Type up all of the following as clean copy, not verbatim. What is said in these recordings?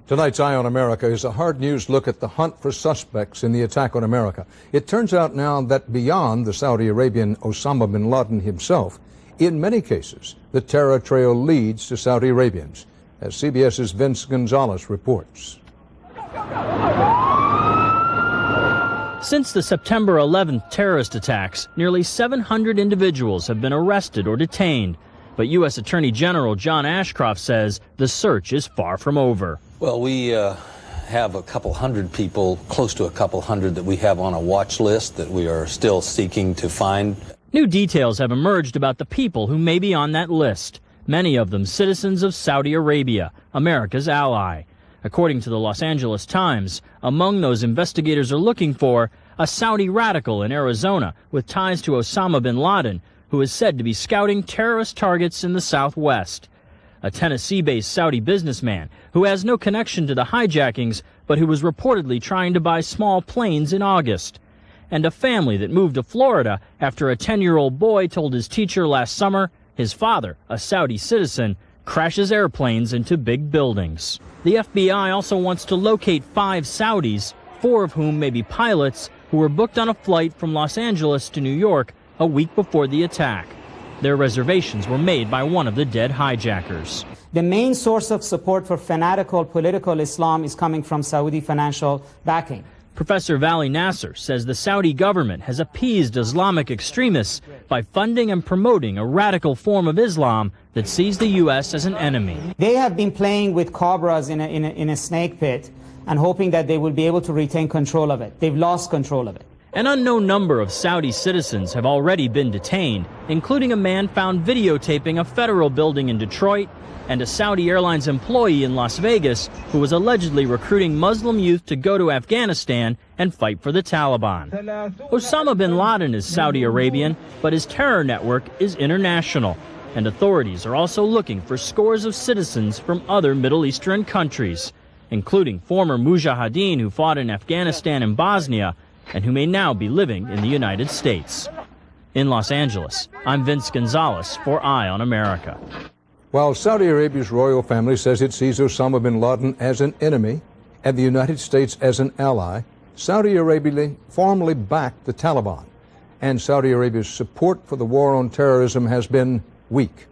Tonight's Eye on America is a hard news look at the hunt for suspects in the attack on America. It turns out now that beyond the Saudi Arabian Osama bin Laden himself, in many cases, the terror trail leads to Saudi Arabians, as CBS's Vince Gonzalez reports. Since the September 11th terrorist attacks, nearly 700 individuals have been arrested or detained. But U.S. Attorney General John Ashcroft says the search is far from over. Well, we have a couple hundred people, close to a couple hundred, that we have on a watch list that we are still seeking to find. New details have emerged about the people who may be on that list, many of them citizens of Saudi Arabia, America's ally. According to the Los Angeles Times, among those investigators are looking for a Saudi radical in Arizona with ties to Osama bin Laden, who is said to be scouting terrorist targets in the Southwest. A Tennessee-based Saudi businessman who has no connection to the hijackings, but who was reportedly trying to buy small planes in August. And a family that moved to Florida after a 10-year-old boy told his teacher last summer his father, a Saudi citizen, crashes airplanes into big buildings. The FBI also wants to locate 5 Saudis, 4 of whom may be pilots, who were booked on a flight from Los Angeles to New York a week before the attack. Their reservations were made by one of the dead hijackers. The main source of support for fanatical political Islam is coming from Saudi financial backing. Professor Vali Nasser says the Saudi government has appeased Islamic extremists by funding and promoting a radical form of Islam that sees the U.S. as an enemy. They have been playing with cobras in a snake pit and hoping that they will be able to retain control of it. They've lost control of it. An unknown number of Saudi citizens have already been detained, including a man found videotaping a federal building in Detroit and a Saudi Airlines employee in Las Vegas who was allegedly recruiting Muslim youth to go to Afghanistan and fight for the Taliban. Osama bin Laden is Saudi Arabian, but his terror network is international, and authorities are also looking for scores of citizens from other Middle Eastern countries, including former mujahideen who fought in Afghanistan and Bosnia and who may now be living in the United States. In Los Angeles, I'm Vince Gonzalez for Eye on America. While Saudi Arabia's royal family says it sees Osama bin Laden as an enemy and the United States as an ally, Saudi Arabia formally backed the Taliban, and Saudi Arabia's support for the war on terrorism has been weak.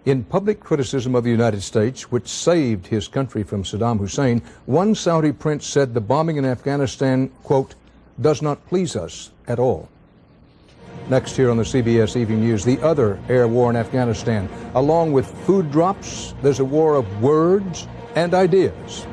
In public criticism of the United States, which saved his country from Saddam Hussein, one Saudi prince said the bombing in Afghanistan, quote, does not please us at all. Next here on the CBS Evening News, the other air war in Afghanistan. Along with food drops, there's a war of words and ideas.